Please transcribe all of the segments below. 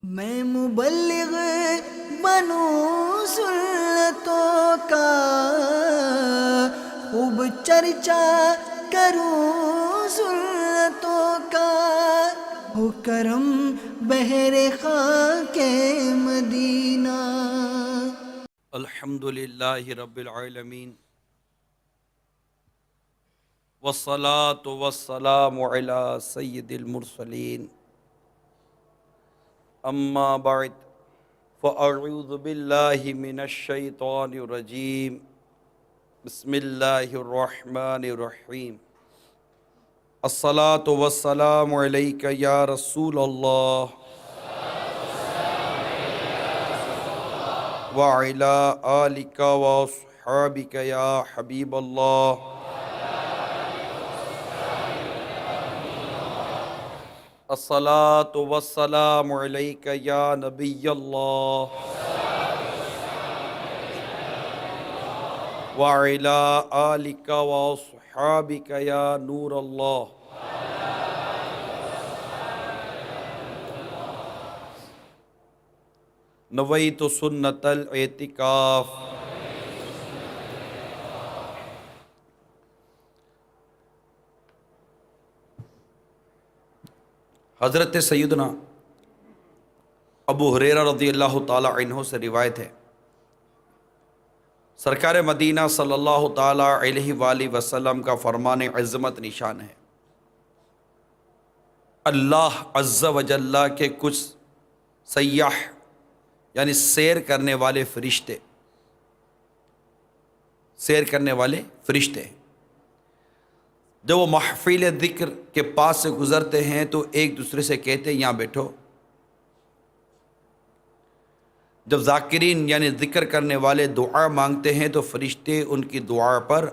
میں مبلغ بنوں سنتوں کا، خوب چرچا کروں سنتوں کا، ہو کرم بہر خاک مدینہ۔ الحمد للہ رب العالمین والصلاة والسلام علی سید المرسلین، اما بعد فاعوذ باللہ من الشیطان الرجیم، بسم اللہ الرحمن الرحیم۔ الصلاة والسلام علیک یا رسول اللہ وعلی آلک واصحابک یا حبیب اللہ۔ الصلاة والسلام علیک یا نبی اللہ وعلی آلک واصحابک یا نور اللہ۔ نویت سنت الاعتکاف۔ حضرت سیدنا ابو ہریرہ رضی اللہ تعالی عنہ سے روایت ہے، سرکار مدینہ صلی اللہ تعالی علیہ وآلہ وسلم کا فرمان عظمت نشان ہے، اللہ عز و جل کے کچھ سیاح یعنی سیر کرنے والے فرشتے جب وہ محفل ذکر کے پاس سے گزرتے ہیں تو ایک دوسرے سے کہتے ہیں یہاں بیٹھو۔ جب ذاکرین یعنی ذکر کرنے والے دعا مانگتے ہیں تو فرشتے ان کی دعا پر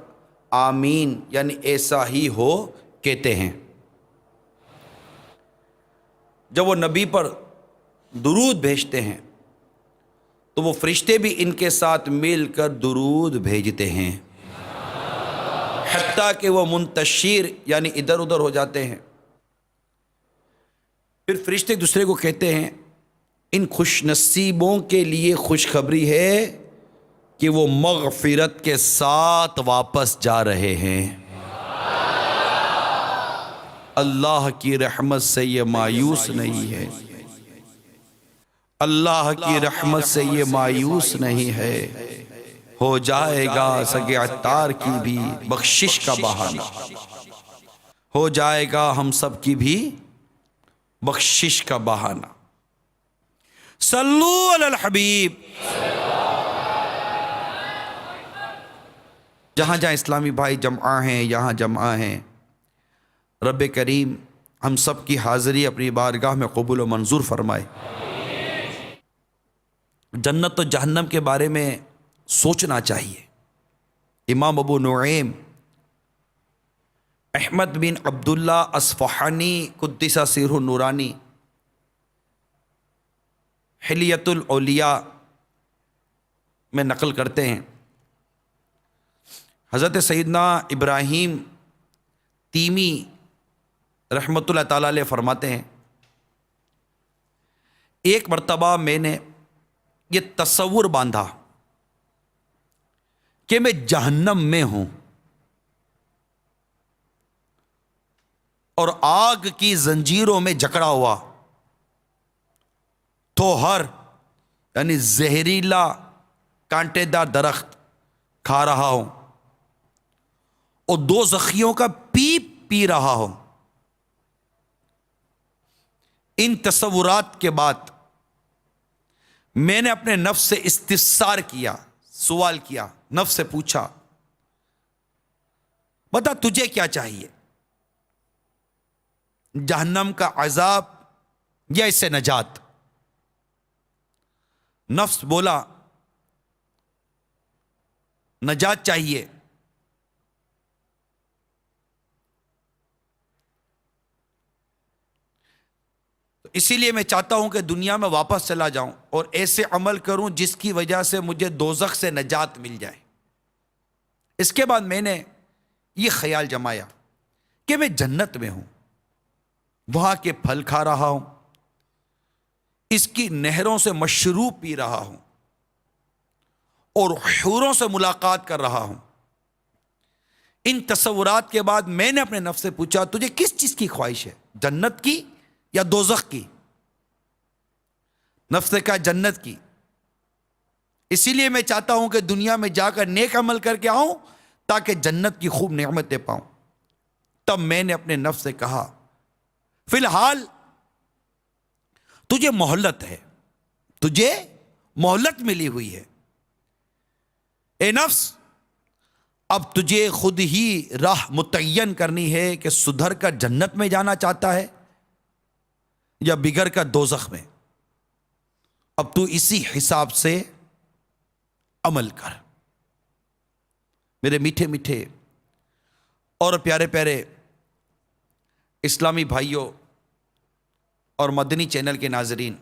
آمین یعنی ایسا ہی ہو کہتے ہیں۔ جب وہ نبی پر درود بھیجتے ہیں تو وہ فرشتے بھی ان کے ساتھ مل کر درود بھیجتے ہیں، حتیٰ کہ وہ منتشر یعنی ادھر ادھر ہو جاتے ہیں۔ پھر فرشتے ایک دوسرے کو کہتے ہیں ان خوش نصیبوں کے لیے خوشخبری ہے کہ وہ مغفرت کے ساتھ واپس جا رہے ہیں، اللہ کی رحمت سے یہ مایوس نہیں ہے، اللہ کی رحمت سے یہ مایوس نہیں ہے، ہو جائے گا سگے عطار کی بھی بخشش کا بہانہ، ہو جائے گا ہم سب کی بھی بخشش کا بہانہ۔ صلو علی الحبیب۔ جہاں جہاں اسلامی بھائی جمع ہیں، یہاں جمع ہیں، رب کریم ہم سب کی حاضری اپنی بارگاہ میں قبول و منظور فرمائے۔ جنت و جہنم کے بارے میں سوچنا چاہیے۔ امام ابو نعیم احمد بن عبداللہ اصفہانی قدس سرہ النورانی حلیۃ الاولیاء میں نقل کرتے ہیں، حضرت سیدنا ابراہیم تیمی رحمۃ اللہ تعالیٰ علیہ فرماتے ہیں ایک مرتبہ میں نے یہ تصور باندھا کہ میں جہنم میں ہوں اور آگ کی زنجیروں میں جکڑا ہوا تو ہر یعنی زہریلا کانٹے دار درخت کھا رہا ہوں اور دو زخیوں کا پیپ پی رہا ہوں۔ ان تصورات کے بعد میں نے اپنے نفس سے استفسار کیا، سوال کیا، نفس سے پوچھا بتا تجھے کیا چاہیے، جہنم کا عذاب یا اس سے نجات؟ نفس بولا نجات چاہیے۔ اسی لیے میں چاہتا ہوں کہ دنیا میں واپس چلا جاؤں اور ایسے عمل کروں جس کی وجہ سے مجھے دوزخ سے نجات مل جائے۔ اس کے بعد میں نے یہ خیال جمایا کہ میں جنت میں ہوں، وہاں کے پھل کھا رہا ہوں، اس کی نہروں سے مشروب پی رہا ہوں اور حوروں سے ملاقات کر رہا ہوں۔ ان تصورات کے بعد میں نے اپنے نفس سے پوچھا تجھے کس چیز کی خواہش ہے، جنت کی یا دوزخ کی؟ نفس نے کہا جنت کی، اسی لیے میں چاہتا ہوں کہ دنیا میں جا کر نیک عمل کر کے آؤں تاکہ جنت کی خوب نعمتیں پاؤں۔ تب میں نے اپنے نفس سے کہا فی الحال تجھے مہلت ہے، تجھے مہلت ملی ہوئی ہے۔ اے نفس، اب تجھے خود ہی راہ متعین کرنی ہے کہ سدھر کر جنت میں جانا چاہتا ہے یا بگڑ کر دوزخ میں۔ اب تو اسی حساب سے عمل کر۔ میرے میٹھے میٹھے اور پیارے پیارے اسلامی بھائیوں اور مدنی چینل کے ناظرین،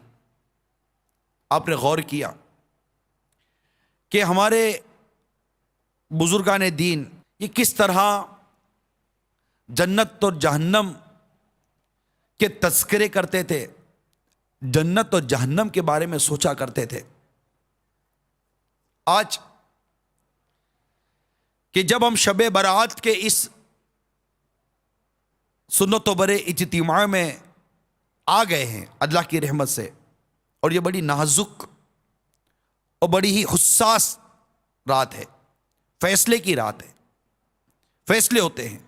آپ نے غور کیا کہ ہمارے بزرگان دین یہ کس طرح جنت اور جہنم کے تذکرے کرتے تھے، جنت اور جہنم کے بارے میں سوچا کرتے تھے۔ آج کہ جب ہم شب برات کے اس سنت و برے اجتماع میں آ گئے ہیں اللہ کی رحمت سے، اور یہ بڑی نازک اور بڑی ہی حساس رات ہے، فیصلے کی رات ہے، فیصلے ہوتے ہیں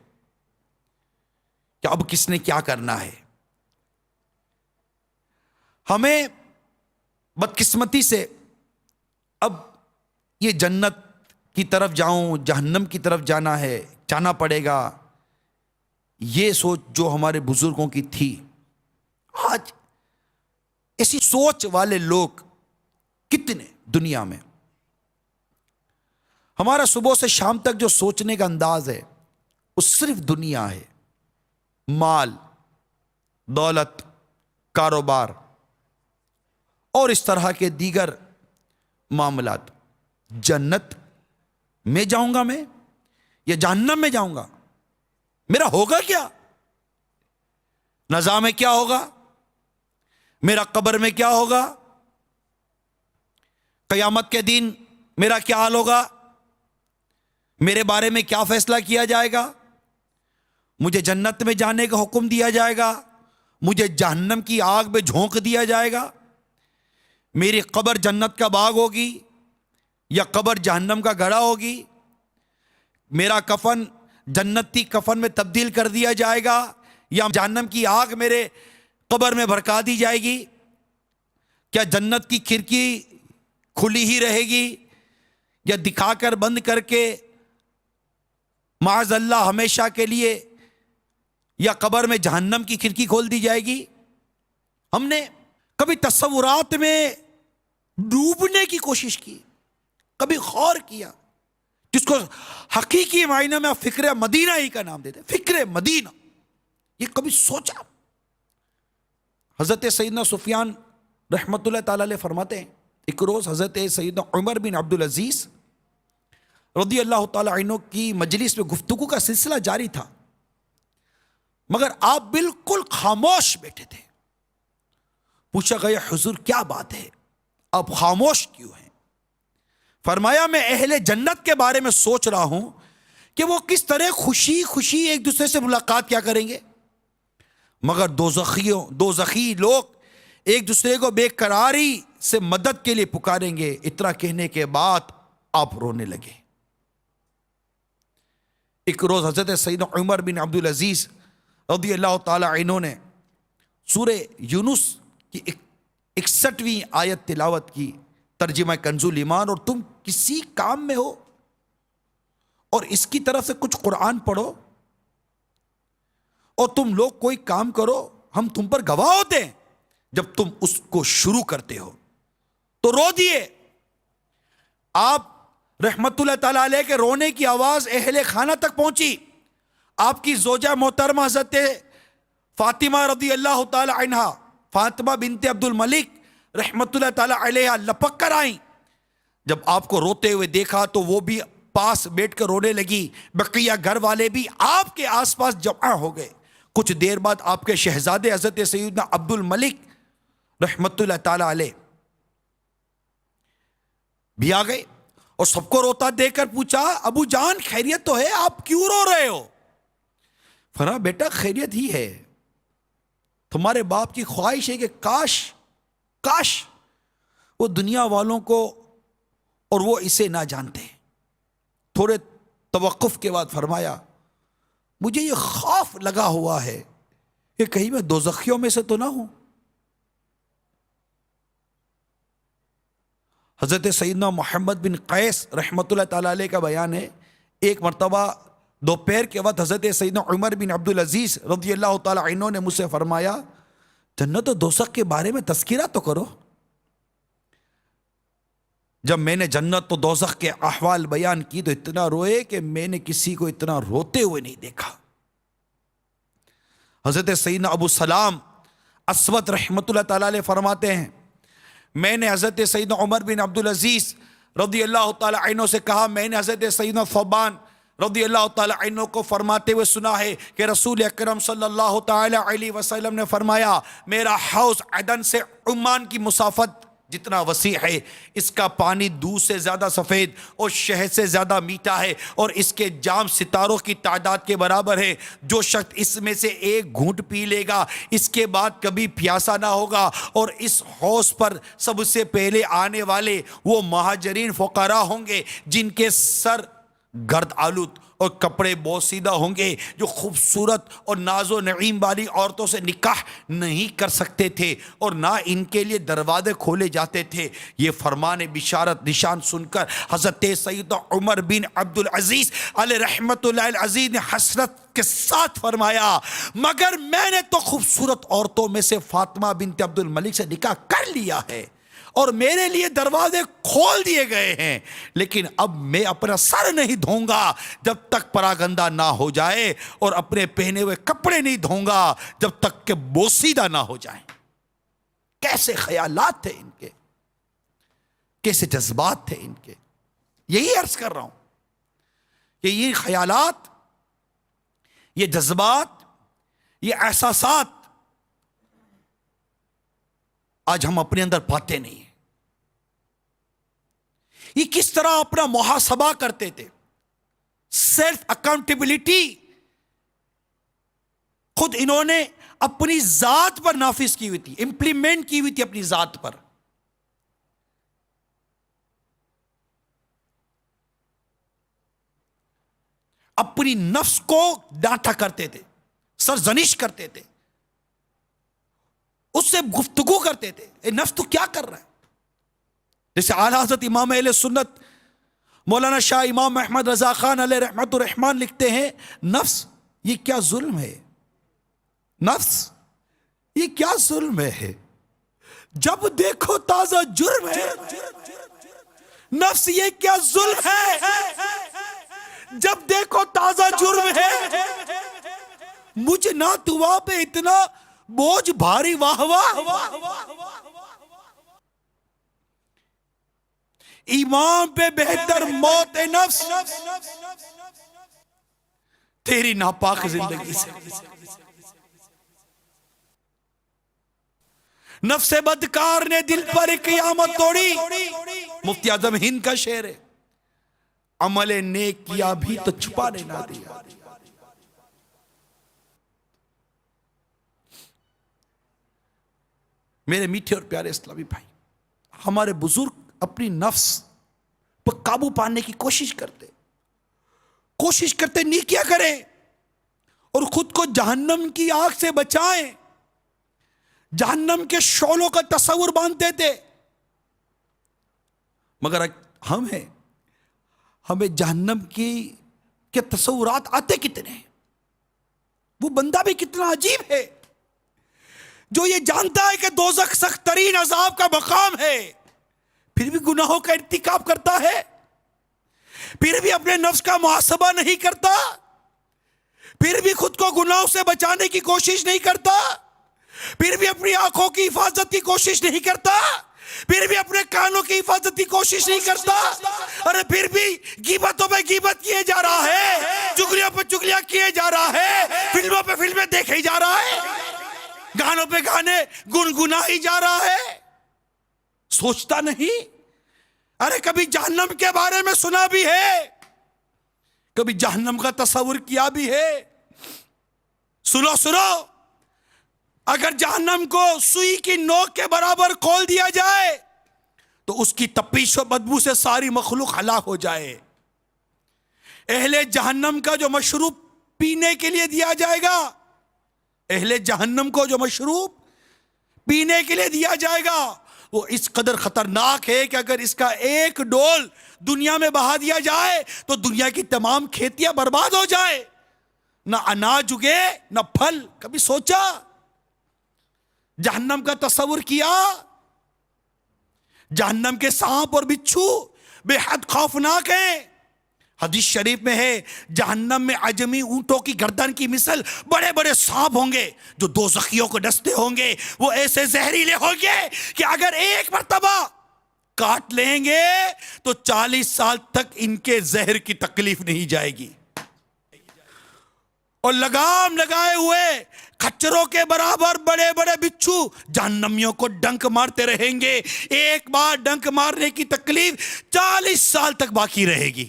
کہ اب کس نے کیا کرنا ہے۔ ہمیں بدقسمتی سے اب یہ جنت کی طرف جاؤں جہنم کی طرف جانا پڑے گا، یہ سوچ جو ہمارے بزرگوں کی تھی، آج ایسی سوچ والے لوگ کتنے دنیا میں۔ ہمارا صبح سے شام تک جو سوچنے کا انداز ہے وہ صرف دنیا ہے، مال، دولت، کاروبار اور اس طرح کے دیگر معاملات۔ جنت میں جاؤں گا میں یا جہنم میں جاؤں گا؟ میرا ہوگا کیا؟ نظام میں کیا ہوگا؟ میرا قبر میں کیا ہوگا؟ قیامت کے دن میرا کیا حال ہوگا؟ میرے بارے میں کیا فیصلہ کیا جائے گا؟ مجھے جنت میں جانے کا حکم دیا جائے گا؟ مجھے جہنم کی آگ میں جھونک دیا جائے گا؟ میری قبر جنت کا باغ ہوگی یا قبر جہنم کا گڑھا ہوگی؟ میرا کفن جنتی کفن میں تبدیل کر دیا جائے گا یا جہنم کی آگ میرے قبر میں بھڑکا دی جائے گی؟ کیا جنت کی کھڑکی کھلی ہی رہے گی یا دکھا کر بند کر کے معاذ اللہ ہمیشہ کے لیے، یا قبر میں جہنم کی کھڑکی کھول دی جائے گی؟ ہم نے کبھی تصورات میں ڈوبنے کی کوشش کی؟ کبھی غور کیا؟ جس کو حقیقی معنی میں فکر مدینہ ہی کا نام دیتے، فکر مدینہ، یہ کبھی سوچا؟ حضرت سیدنا سفیان رحمت اللہ تعالی علیہ فرماتے ہیں ایک روز حضرت سیدنا عمر بن عبدالعزیز رضی اللہ تعالی عنہ کی مجلس میں گفتگو کا سلسلہ جاری تھا، مگر آپ بالکل خاموش بیٹھے تھے۔ پوچھا گیا حضور کیا بات ہے، آپ خاموش کیوں ہیں؟ فرمایا میں اہل جنت کے بارے میں سوچ رہا ہوں کہ وہ کس طرح خوشی خوشی ایک دوسرے سے ملاقات کیا کریں گے، مگر دوزخی لوگ ایک دوسرے کو بے قراری سے مدد کے لیے پکاریں گے۔ اتنا کہنے کے بعد آپ رونے لگے۔ ایک روز حضرت سیدنا عمر بن عبدالعزیز رضی اللہ تعالی عنہ نے سورہ یونس کی 61ویں آیت تلاوت کی، ترجمہ کنز الایمان، اور تم کسی کام میں ہو اور اس کی طرف سے کچھ قرآن پڑھو اور تم لوگ کوئی کام کرو، ہم تم پر گواہ ہوتے ہیں، جب تم اس کو شروع کرتے ہو تو رو دیے۔ آپ رحمت اللہ تعالیٰ علیہ کے رونے کی آواز اہل خانہ تک پہنچی۔ آپ کی زوجہ محترمہ حضرت فاطمہ رضی اللہ تعالی عنہا، فاطمہ بنت عبد الملک رحمت اللہ تعالی علیہ لپک کر آئیں۔ جب آپ کو روتے ہوئے دیکھا تو وہ بھی پاس بیٹھ کر رونے لگی۔ بقیہ گھر والے بھی آپ کے آس پاس جمع ہو گئے۔ کچھ دیر بعد آپ کے شہزادے حضرت سیدنا عبد الملک رحمت اللہ تعالی علیہ بھی آ گئے اور سب کو روتا دیکھ کر پوچھا ابو جان خیریت تو ہے, آپ کیوں رو رہے ہو؟ فرمایا بیٹا خیریت ہی ہے, تمہارے باپ کی خواہش ہے کہ کاش وہ دنیا والوں کو اور وہ اسے نہ جانتے. تھوڑے توقف کے بعد فرمایا مجھے یہ خوف لگا ہوا ہے کہ کہیں میں دوزخیوں میں سے تو نہ ہوں. حضرت سیدنا محمد بن قیس رحمت اللہ تعالی علیہ کا بیان ہے, ایک مرتبہ دوپہر کے وقت حضرت سیدنا عمر بن عبدالعزیز رضی اللہ تعالی عنہ نے مجھ سے فرمایا جنت و دوزخ کے بارے میں تذکرہ تو کرو. جب میں نے جنت و دوزخ کے احوال بیان کی تو اتنا روئے کہ میں نے کسی کو اتنا روتے ہوئے نہیں دیکھا. حضرت سیدنا ابو سلام اسود رحمت اللہ تعالی علیہ فرماتے ہیں میں نے حضرت سیدنا عمر بن عبدالعزیز رضی اللہ تعالی عنہ سے کہا, میں نے حضرت سیدنا ثوبان رضی اللہ تعالی عنہ کو فرماتے ہوئے سنا ہے کہ رسول اکرم صلی اللہ تعالی علیہ وسلم نے فرمایا میرا حوض عدن سے عمان کی مسافت جتنا وسیع ہے, اس کا پانی دودھ سے زیادہ سفید اور شہد سے زیادہ میٹھا ہے, اور اس کے جام ستاروں کی تعداد کے برابر ہے. جو شخص اس میں سے ایک گھونٹ پی لے گا اس کے بعد کبھی پیاسا نہ ہوگا. اور اس حوض پر سب سے پہلے آنے والے وہ مہاجرین فقراء ہوں گے جن کے سر گرد آلود اور کپڑے بوسیدہ ہوں گے, جو خوبصورت اور ناز و نعیم والی عورتوں سے نکاح نہیں کر سکتے تھے اور نہ ان کے لیے دروازے کھولے جاتے تھے. یہ فرمان بشارت نشان سن کر حضرت سیدنا عمر بن عبدالعزیز علیہ رحمت اللہ العزیز نے حسرت کے ساتھ فرمایا مگر میں نے تو خوبصورت عورتوں میں سے فاطمہ بنت عبد الملک سے نکاح کر لیا ہے اور میرے لیے دروازے کھول دیے گئے ہیں, لیکن اب میں اپنا سر نہیں دھوں گا جب تک پراگندہ نہ ہو جائے اور اپنے پہنے ہوئے کپڑے نہیں دھوں گا جب تک کہ بوسیدہ نہ ہو جائیں. کیسے خیالات تھے ان کے, کیسے جذبات تھے ان کے. یہی عرض کر رہا ہوں کہ یہ خیالات, یہ جذبات, یہ احساسات آج ہم اپنے اندر پاتے نہیں ہیں. یہ کس طرح اپنا محاسبہ کرتے تھے, سیلف اکاؤنٹیبلٹی خود انہوں نے اپنی ذات پر نافذ کی ہوئی تھی, امپلیمنٹ کی ہوئی تھی اپنی ذات پر. اپنی نفس کو ڈانٹا کرتے تھے, سرزنش کرتے تھے, اس سے گفتگو کرتے تھے اے نفس تو کیا کر رہا ہے. جیسے اعلیٰ حضرت امام اہل سنت مولانا شاہ امام احمد رضا خان علیہ رحمت الرحمان لکھتے ہیں نفس یہ کیا ظلم ہے, نفس یہ کیا ظلم ہے, جب دیکھو تازہ جرم ہے. نفس یہ کیا ظلم ہے, جب دیکھو تازہ جرم ہے. مجھ نہ دعا پہ اتنا بوجھ بھاری واہ واہ. ایمان پہ بہتر موت نفس تیری ناپاک زندگی سے. نفس بدکار نے دل پر ایک قیامت توڑی. مفتی اعظم ہند کا شعر ہے, عمل نیک کیا بھی تو چھپانے نہ دیا. میرے میٹھے اور پیارے اسلامی بھائی, ہمارے بزرگ اپنی نفس پر قابو پانے کی کوشش کرتے نیکیاں کریں اور خود کو جہنم کی آگ سے بچائیں. جہنم کے شعلوں کا تصور باندھتے تھے, مگر ہمیں جہنم کے تصورات آتے کتنے ہیں. وہ بندہ بھی کتنا عجیب ہے جو یہ جانتا ہے کہ دوزخ سخت ترین عذاب کا مقام ہے, پھر بھی گناہوں کا ارتکاب کرتا ہے, پھر بھی اپنے نفس کا محاسبہ نہیں کرتا, پھر بھی خود کو گناہوں سے بچانے کی کوشش نہیں کرتا, پھر بھی اپنی آنکھوں کی حفاظت کی کوشش نہیں کرتا, پھر بھی اپنے کانوں کی حفاظت کی کوشش نہیں کرتا, ارے پھر بھی غیبتوں پہ غیبت کیے جا رہا ہے, چغلیوں پہ چغلیاں کیے جا رہا ہے, فلموں پہ فلمیں دیکھے جا رہا ہے. گانوں پہ گانے گنگنا ہی جا رہا ہے، سوچتا نہیں ارے کبھی جہنم کے بارے میں سنا بھی ہے، کبھی جہنم کا تصور کیا بھی ہے۔ سنو، اگر جہنم کو سوئی کی نوک کے برابر کھول دیا جائے تو اس کی تپش و بدبو سے ساری مخلوق ہلاک ہو جائے۔ اہل جہنم کا جو مشروب پینے کے لیے دیا جائے گا، اہل جہنم کو جو مشروب پینے کے لیے دیا جائے گا وہ اس قدر خطرناک ہے کہ اگر اس کا ایک ڈول دنیا میں بہا دیا جائے تو دنیا کی تمام کھیتیاں برباد ہو جائے، نہ اناج اگے نہ پھل۔ کبھی سوچا؟ جہنم کا تصور کیا؟ جہنم کے سانپ اور بچھو بے حد خوفناک ہیں۔ حدیث شریف میں ہے جہنم میں عجمی اونٹوں کی گردن کی مثل بڑے بڑے سانپ ہوں گے جو دوزخیوں کو ڈستے ہوں گے، وہ ایسے زہریلے ہوں گے کہ اگر ایک مرتبہ کاٹ لیں گے تو 40 سال تک ان کے زہر کی تکلیف نہیں جائے گی، اور لگام لگائے ہوئے کھچروں کے برابر بڑے بڑے بچھو جہنمیوں کو ڈنک مارتے رہیں گے، ایک بار ڈنک مارنے کی تکلیف 40 سال تک باقی رہے گی۔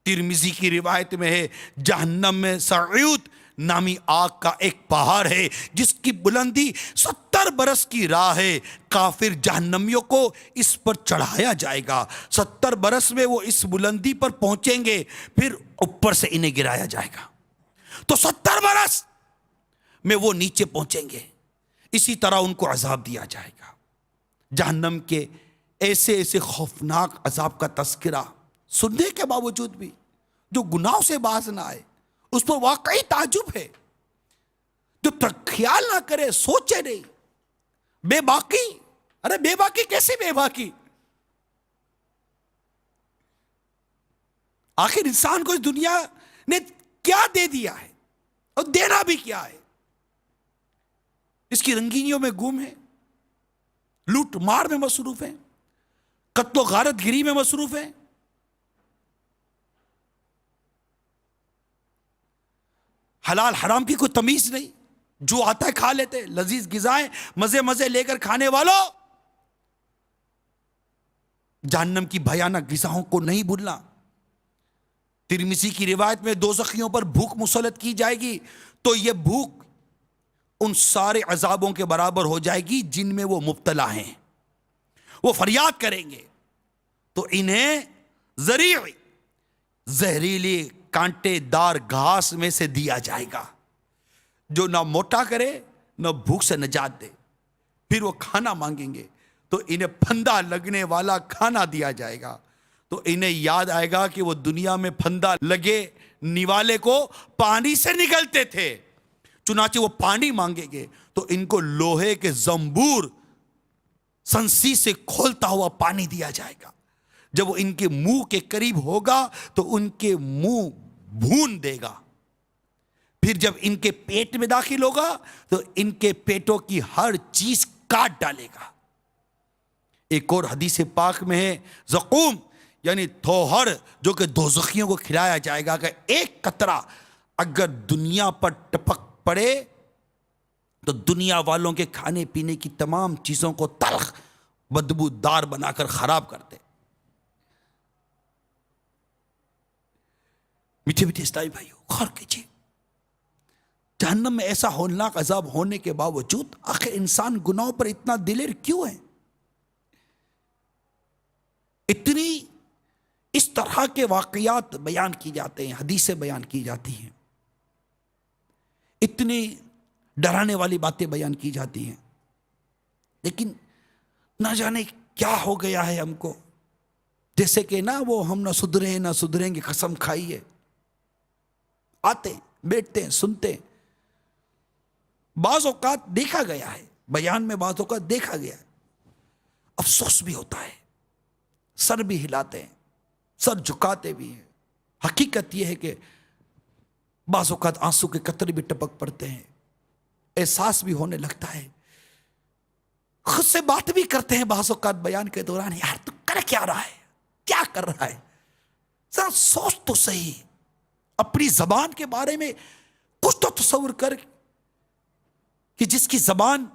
ترمذی کی روایت میں ہے جہنم میں سعود نامی آگ کا ایک پہاڑ ہے جس کی بلندی 70 برس کی راہ ہے، کافر جہنمیوں کو اس پر چڑھایا جائے گا، 70 برس میں وہ اس بلندی پر پہنچیں گے، پھر اوپر سے انہیں گرایا جائے گا تو 70 برس میں وہ نیچے پہنچیں گے، اسی طرح ان کو عذاب دیا جائے گا۔ جہنم کے ایسے ایسے خوفناک عذاب کا تذکرہ سننے کے باوجود بھی جو گناہوں سے باز نہ آئے اس پر واقعی تعجب ہے، جو خیال نہ کرے، سوچے نہیں۔ بے باکی، ارے بے باکی کیسے بے باکی؟ آخر انسان کو اس دنیا نے کیا دے دیا ہے اور دینا بھی کیا ہے؟ اس کی رنگینیوں میں گم ہے، لوٹ مار میں مصروف ہیں، قتل و غارت گری میں مصروف ہیں۔ حلال حرام کی کوئی تمیز نہیں، جو آتا ہے کھا لیتے، لذیذ غذائیں مزے مزے لے کر کھانے والوں، جہنم کی بھیانک غذاؤں کو نہیں بھولنا۔ ترمذی کی روایت میں دوزخیوں پر بھوک مسلط کی جائے گی تو یہ بھوک ان سارے عذابوں کے برابر ہو جائے گی جن میں وہ مبتلا ہیں۔ وہ فریاد کریں گے تو انہیں زہریلی کانٹے دار گھاس میں سے دیا جائے گا جو نہ موٹا کرے نہ بھوک سے نجات دے۔ پھر وہ کھانا مانگیں گے تو انہیں پھندا لگنے والا کھانا دیا جائے گا، تو انہیں یاد آئے گا کہ وہ دنیا میں پھندا لگے نیوالے کو پانی سے نگلتے تھے، چنانچہ وہ پانی مانگیں گے تو ان کو لوہے کے زنبور سنسی سے کھولتا ہوا پانی دیا جائے گا۔ جب وہ ان کے منہ کے قریب ہوگا تو ان کے منہ بھون دے گا، پھر جب ان کے پیٹ میں داخل ہوگا تو ان کے پیٹوں کی ہر چیز کاٹ ڈالے گا۔ ایک اور حدیث پاک میں ہے زقوم یعنی تھوہر جو کہ دوزخیوں کو کھلایا جائے گا کہ ایک قطرہ اگر دنیا پر ٹپک پڑے تو دنیا والوں کے کھانے پینے کی تمام چیزوں کو تلخ بدبو دار بنا کر خراب کر دے۔ میٹھے میٹھے اسلامی بھائیو، غور کیجیے، جہنم میں ایسا ہولناک عذاب ہونے کے باوجود آخر انسان گناہوں پر اتنا دلیر کیوں ہے؟ اتنی اس طرح کے واقعات بیان کی جاتے ہیں، حدیثیں بیان کی جاتی ہیں، اتنی ڈرانے والی باتیں بیان کی جاتی ہیں، لیکن نہ جانے کیا ہو گیا ہے ہم کو، جیسے کہ نا وہ ہم نہ سدھریں نہ سدھریں گے قسم کھائی ہے، آتے بیٹھتے ہیں سنتے ہیں۔ بعض اوقات دیکھا گیا ہے بیان میں، بعض اوقات دیکھا گیا ہے، افسوس بھی ہوتا ہے، سر بھی ہلاتے ہیں، سر جھکاتے بھی ہیں۔ حقیقت یہ ہے کہ بعض اوقات آنسو کے قطرے بھی ٹپک پڑتے ہیں، احساس بھی ہونے لگتا ہے، خود سے بات بھی کرتے ہیں بعض اوقات بیان کے دوران، یار تو کر کیا رہا ہے، کیا کر رہا ہے، ذرا سوچ تو صحیح، اپنی زبان کے بارے میں کچھ تو تصور کر کہ جس کی زبان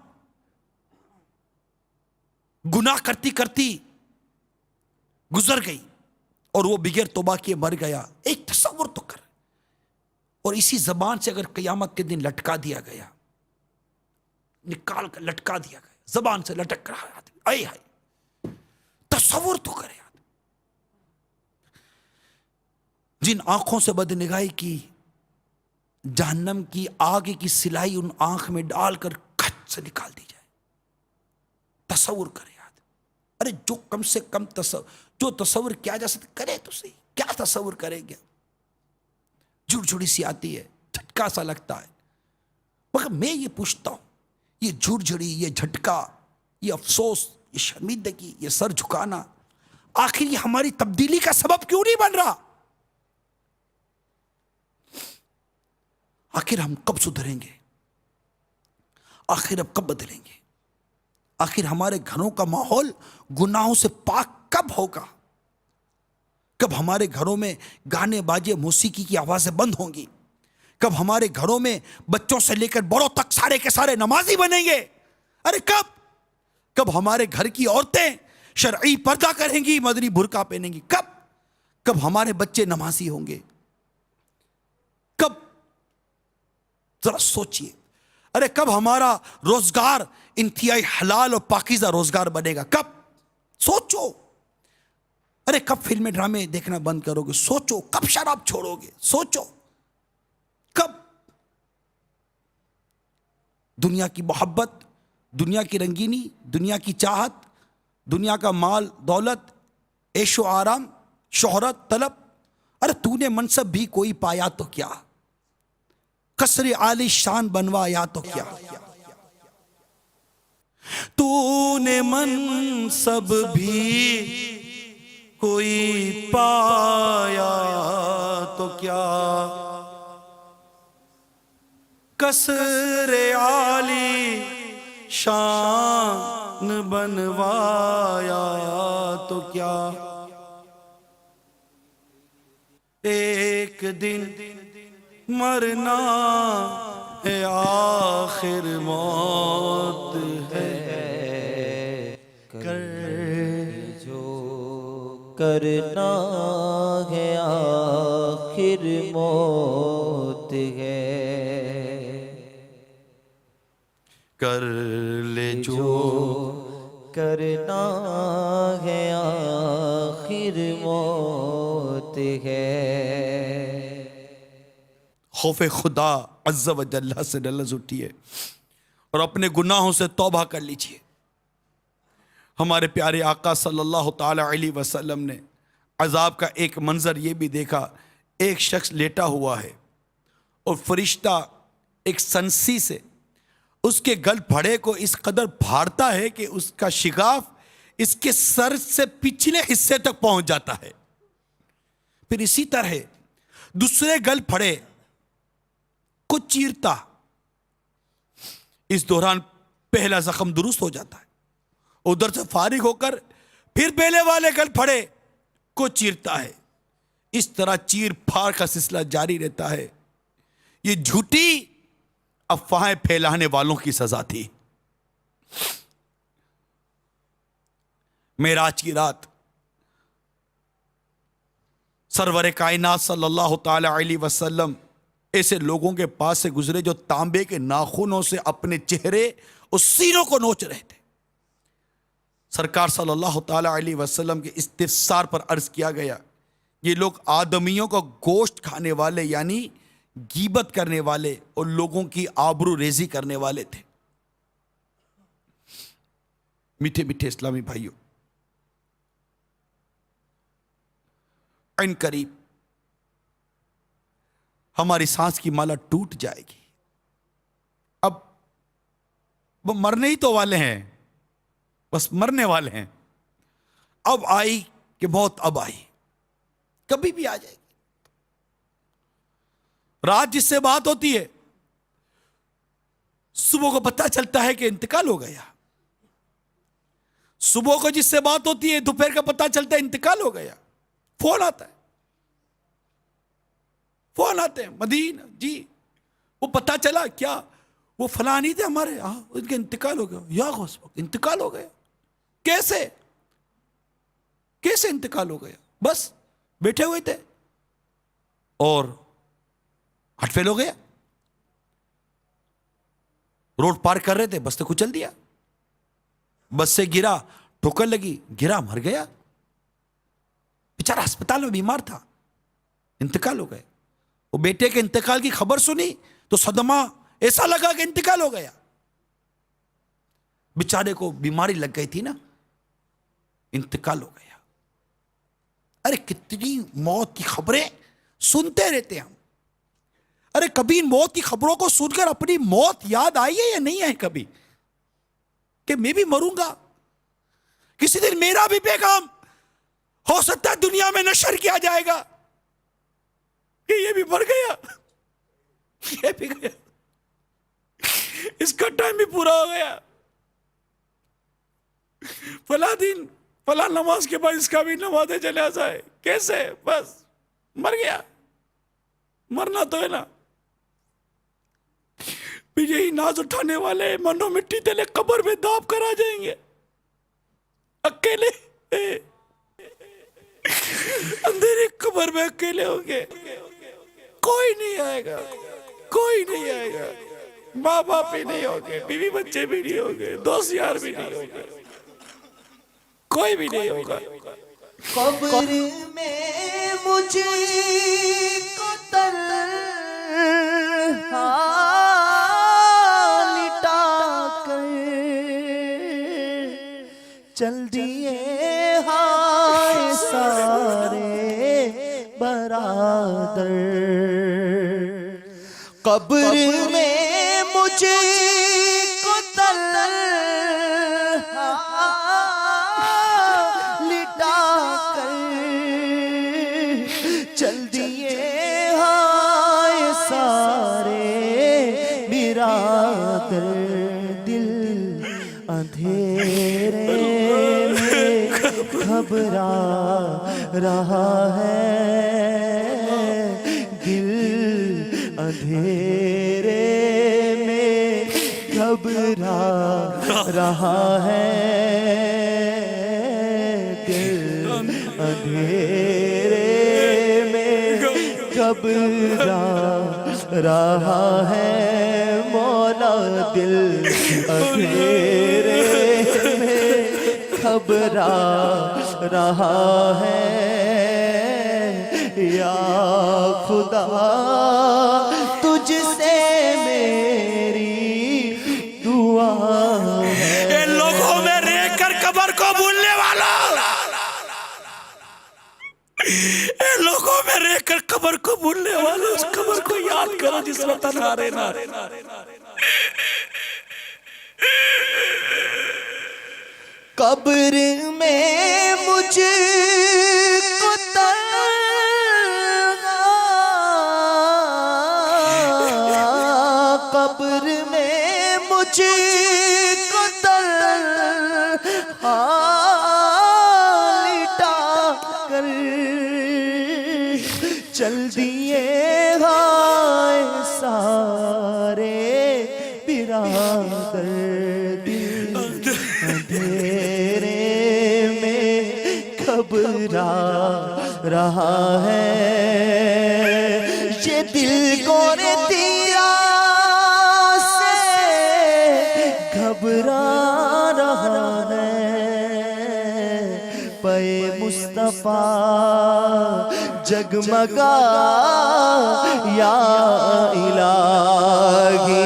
گناہ کرتی کرتی گزر گئی اور وہ بغیر توبہ کیے مر گیا. ایک تصور تو کر. اور اسی زبان سے اگر قیامت کے دن لٹکا دیا گیا, نکال کر لٹکا دیا گیا, زبان سے لٹک رہا ہے آدمی, اے ہائے, تصور تو کرے آدمی. جن آنکھوں سے بدنگاہی کی, جہنم کی آگ کی سلائی ان آنکھ میں ڈال کر کھٹ سے نکال دی جائے. تصور کرے آدمی. ارے جو کم سے کم جو تصور کیا جا سکتا کرے تو صحیح. کیا تصور کرے گا؟ جھڑ جھڑی سی آتی ہے, جھٹکا سا لگتا ہے. مگر میں یہ پوچھتا ہوں, یہ جھڑ جھڑی, یہ جھٹکا, یہ افسوس, یہ شرمندگی, یہ سر جھکانا, آخر یہ ہماری تبدیلی کا سبب کیوں نہیں بن رہا؟ آخر ہم کب سدھریں گے؟ آخر اب کب بدلیں گے؟ آخر ہمارے گھروں کا ماحول گناہوں سے پاک کب ہوگا؟ کب ہمارے گھروں میں گانے باجے موسیقی کی آوازیں بند ہوں گی؟ کب ہمارے گھروں میں بچوں سے لے کر بڑوں تک سارے کے سارے نمازی بنیں گے؟ ارے کب؟ کب ہمارے گھر کی عورتیں شرعی پردہ کریں گی, مدنی برقع پہنیں گی؟ کب؟ کب ہمارے بچے نمازی ہوں گے؟ کب؟ ذرا سوچئے. ارے کب ہمارا روزگار انتہائی حلال اور پاکیزہ روزگار بنے گا؟ کب؟ سوچو. ارے کب فلمیں ڈرامے دیکھنا بند کرو گے؟ سوچو. کب شراب چھوڑو گے؟ سوچو. کب؟ دنیا کی محبت, دنیا کی رنگینی, دنیا کی چاہت, دنیا کا مال دولت, عیش و آرام, شہرت طلب. ارے تو نے منصب بھی کوئی پایا تو کیا, قصر عالی شان بنوایا تو کیا, تو نے منصب بھی کوئی پایا تو کیا, قصر عالی شان بنوایا تو کیا, ایک دن مرنا ہے آخر موت ہے, جو کرنا ہے آخر موت ہے, کر لے جو کرنا ہے آخر موت ہے. خوف خدا عز و جل سے لرز اٹھیے اور اپنے گناہوں سے توبہ کر لیجئے. ہمارے پیارے آقا صلی اللہ تعالی علیہ وسلم نے عذاب کا ایک منظر یہ بھی دیکھا. ایک شخص لیٹا ہوا ہے اور فرشتہ ایک سنسی سے اس کے گل پھڑے کو اس قدر پھاڑتا ہے کہ اس کا شگاف اس کے سر سے پچھلے حصے تک پہنچ جاتا ہے. پھر اسی طرح دوسرے گل پھڑے کو چیرتا. اس دوران پہلا زخم درست ہو جاتا ہے. ادھر سے فارغ ہو کر پھر پہلے والے گل پھڑے کو چیرتا ہے. اس طرح چیر پھاڑ کا سلسلہ جاری رہتا ہے. یہ جھوٹی افواہیں پھیلانے والوں کی سزا تھی. معراج کی رات سرور کائنات صلی اللہ تعالی علیہ وسلم ایسے لوگوں کے پاس سے گزرے جو تانبے کے ناخنوں سے اپنے چہرے اور سینوں کو نوچ رہے تھے. سرکار صلی اللہ تعالی علیہ وسلم کے استفسار پر عرض کیا گیا, یہ لوگ آدمیوں کا گوشت کھانے والے یعنی غیبت کرنے والے اور لوگوں کی آبرو ریزی کرنے والے تھے. میٹھے میٹھے اسلامی بھائیوں, عین قریب ہماری سانس کی مالا ٹوٹ جائے گی. اب وہ مرنے ہی تو والے ہیں, بس مرنے والے ہیں. اب آئی کہ موت اب آئی, کبھی بھی آ جائے گی. رات جس سے بات ہوتی ہے صبح کو پتہ چلتا ہے کہ انتقال ہو گیا. صبح کو جس سے بات ہوتی ہے دوپہر کا پتہ چلتا ہے انتقال ہو گیا. فون آتا ہے, فون آتے ہیں, مدین جی وہ پتہ چلا کیا, وہ فلاں نہیں تھے ہمارے، ہاں ان کا انتقال ہو گیا، یا غوث پاک انتقال ہو گیا، کیسے کیسے انتقال ہو گیا؟ بس بیٹھے ہوئے تھے اور ہٹ فیل ہو گیا، روڈ پار کر رہے تھے، بس نے کچل دیا، بس سے گرا، ٹھوکر لگی، گرا، مر گیا، بیچارہ ہسپتال میں بیمار تھا، انتقال ہو گئے۔ وہ بیٹے کے انتقال کی خبر سنی تو صدمہ ایسا لگا کہ انتقال ہو گیا، بیچارے کو بیماری لگ گئی تھی نا، انتقال ہو گیا۔ ارے کتنی موت کی خبریں سنتے رہتے ہم، ارے کبھی ان موت کی خبروں کو سن کر اپنی موت یاد آئی ہے یا نہیں آئی کبھی، کہ میں بھی مروں گا کسی دن، میرا بھی پیغام ہو سکتا ہے دنیا میں نشر کیا جائے گا کہ یہ بھی مر گیا، یہ بھی گیا، اس کا ٹائم بھی پورا ہو گیا، فلاں دن فلاں نماز کے بعد اس کا بھی نماز جنازہ ہے، کیسے؟ بس مر گیا، مرنا تو ہے نا۔ بھی یہی ناز اٹھانے والے منو مٹی تلے قبر میں داب کر آ جائیں گے، اکیلے اندھیری قبر میں اکیلے ہوں گے، کوئی نہیں آئے گا، کوئی نہیں آئے گا، ماں باپ بھی نہیں ہوگے، بیوی بچے بھی نہیں ہوگے، دوست یار بھی نہیں ہوگے، کوئی بھی نہیں ہوگا۔ قبر میں مجھ کو تنہا لٹا کر چل دیے ہائے سارے برادر، قبر میں مجھ کو تنہا لٹا کر چل دیے ہائے سارے برادر، دل اندھیرے میں گھبرا رہا ہے، دل اندھیرے میں گھبرا رہا ہے، دل اندھیرے میں گھبرا رہا ہے، مولا دل اندھیرے میں گھبرا رہا ہے، یا خدا تجھ سے میری دعا ہے۔ ان لوگوں میں رہ کر قبر کو بھولنے والا، ان لوگوں میں رہ کر قبر کو بھولنے والا، اس قبر کو یاد کرو جس میں تنہا رہنا۔ قبر میں مجھ کو تنہا، قبر میں مجھ کو تنہا لٹا کر چل دیے ہائے سارے برادر، دل اندھیرے میں گھبرا رہا ہے، یہ دل کون تیرا سے گھبرا رہا ہے، پے مصطفیٰ جگمگا یا الہی،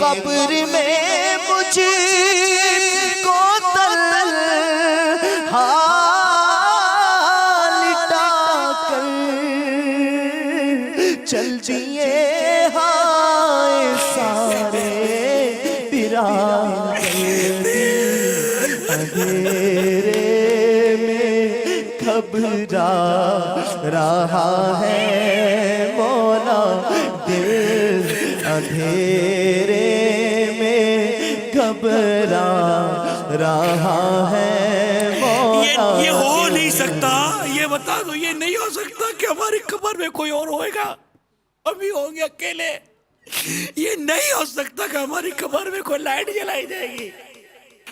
قبر میں مجھ کو تنہا لٹا کر چل دیے ہائے سارے برادر، اندھیرے میں گھبرا رہا ہے، مولا دل اندھیرے میں گھبرا رہا ہے، مولا یہ ہو نہیں سکتا، یہ بتا دو، یہ نہیں ہو سکتا کہ ہماری قبر میں کوئی اور ہوئے گا، ہم ہی ہوں گے اکیلے، یہ نہیں ہو سکتا کہ ہماری قبر میں کوئی لائٹ جلائی جائے گی،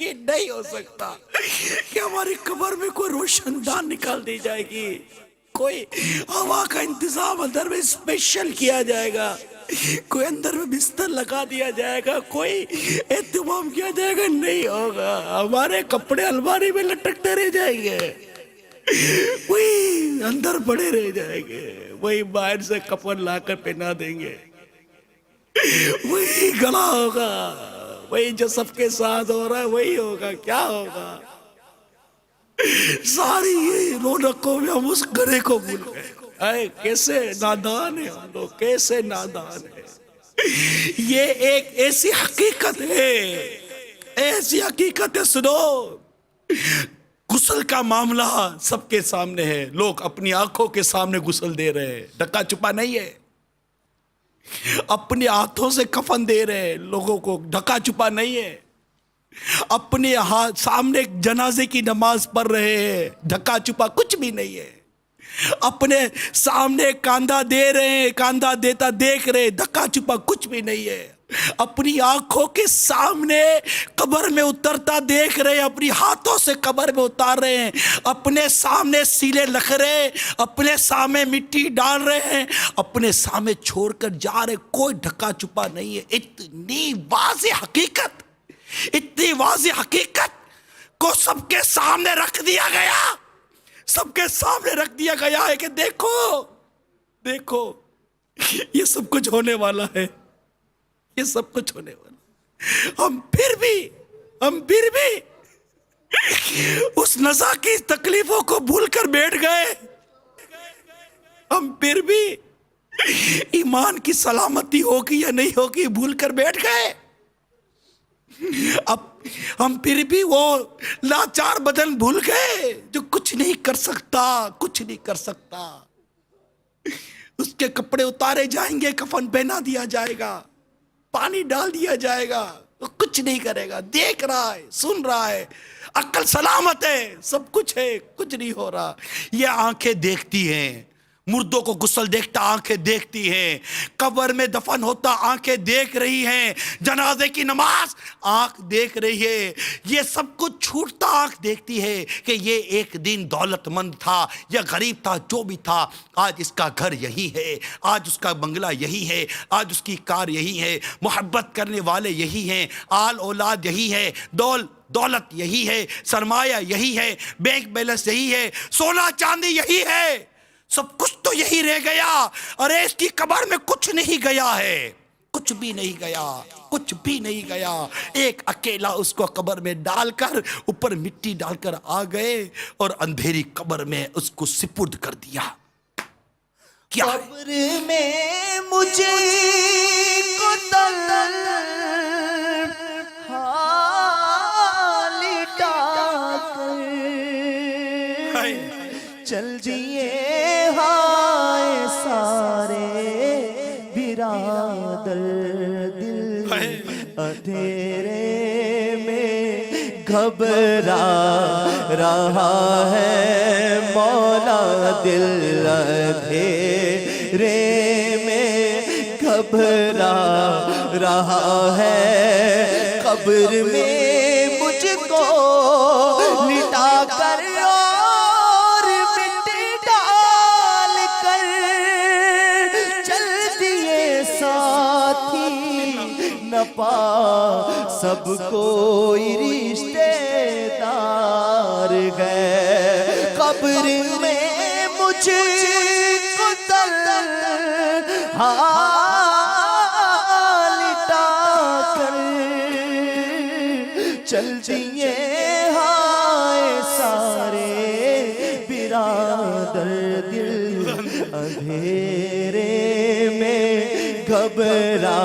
یہ نہیں ہو سکتا کہ ہماری قبر میں کوئی روشن دان نکال دی جائے گی، کوئی ہوا کا انتظام اندر میں اسپیشل کیا جائے گا، کوئی اندر میں بستر لگا دیا جائے گا، کوئی اہتمام کیا جائے گا، نہیں ہوگا۔ ہمارے کپڑے الماری میں لٹکتے رہ جائیں گے، وہی اندر پڑے رہ جائیں گے، وہی باہر سے کفن لا کر پہنا دیں گے، وہی گلا ہوگا، وہی جو سب کے ساتھ ہو رہا ہے وہی ہوگا۔ کیا ہوگا؟ ساری یہ رونقوں میں ہم اس گھرے کو بھول گئے۔ اے کیسے نادان ہیں ہم لوگ، کیسے نادان ہیں۔ یہ ایک ایسی حقیقت ہے، ایسی حقیقت ہے، سنو، غسل کا معاملہ سب کے سامنے ہے، لوگ اپنی آنکھوں کے سامنے غسل دے رہے ہیں، ڈھکا چھپا نہیں ہے، اپنے ہاتھوں سے کفن دے رہے ہیں لوگوں کو، ڈھکا چھپا نہیں ہے، اپنے ہاتھ سامنے جنازے کی نماز پڑھ رہے ہیں، ڈھکا چھپا کچھ بھی نہیں ہے، اپنے سامنے کاندھا دے رہے ہیں، کاندھا دیتا دیکھ رہے ہیں، ڈھکا چھپا کچھ بھی نہیں ہے، اپنی آنکھوں کے سامنے قبر میں اترتا دیکھ رہے ہیں، اپنی ہاتھوں سے قبر میں اتار رہے ہیں، اپنے سامنے سیلے لکھ رہے ہیں، اپنے سامنے مٹی ڈال رہے ہیں، اپنے سامنے چھوڑ کر جا رہے، کوئی ڈھکا چھپا نہیں ہے۔ اتنی واضح حقیقت، اتنی واضح حقیقت کو سب کے سامنے رکھ دیا گیا، سب کے سامنے رکھ دیا گیا ہے کہ دیکھو دیکھو یہ سب کچھ ہونے والا ہے، یہ سب کچھ ہونے والا ہے۔ ہم پھر بھی اس نزا کی تکلیفوں کو بھول کر بیٹھ گئے، ہم پھر بھی ایمان کی سلامتی ہوگی یا نہیں ہوگی بھول کر بیٹھ گئے، اب ہم پھر بھی وہ لاچار بدن بھول گئے جو کچھ نہیں کر سکتا، کچھ نہیں کر سکتا۔ اس کے کپڑے اتارے جائیں گے، کفن پہنا دیا جائے گا، پانی ڈال دیا جائے گا، وہ کچھ نہیں کرے گا، دیکھ رہا ہے، سن رہا ہے، عقل سلامت ہے، سب کچھ ہے، کچھ نہیں ہو رہا۔ یہ آنکھیں دیکھتی ہیں، مردوں کو غسل دیکھتا آنکھیں دیکھتی ہیں، قبر میں دفن ہوتا آنکھیں دیکھ رہی ہیں، جنازے کی نماز آنکھ دیکھ رہی ہے، یہ سب کچھ چھوٹتا آنکھ دیکھتی ہے کہ یہ ایک دن دولت مند تھا یا غریب تھا، جو بھی تھا، آج اس کا گھر یہی ہے، آج اس کا بنگلہ یہی ہے، آج اس کی کار یہی ہے، محبت کرنے والے یہی ہیں، آل اولاد یہی ہے، دولت یہی ہے، سرمایہ یہی ہے، بینک بیلنس یہی ہے، سونا چاندی یہی ہے، سب کچھ تو یہی رہ گیا، اور اس کی قبر میں کچھ نہیں گیا ہے، کچھ بھی نہیں گیا، کچھ بھی نہیں گیا۔ ایک اکیلا اس کو قبر میں ڈال کر اوپر مٹی ڈال کر آ گئے اور اندھیری قبر میں اس کو سپرد کر دیا۔ کیا قبر میں مجھے کو چل جیے ہائے سارے برادر، دل اندھیرے میں گھبرا رہا ہے مولا، دل اندھیرے میں گھبرا رہا ہے، قبر میں مجھ کو لٹا کر سب کوئی رشتے دار گئے، قبر میں مجھ کو تنہا لٹا کر چل دیے ہائے سارے برادر، دل اندھیرے میں گھبرا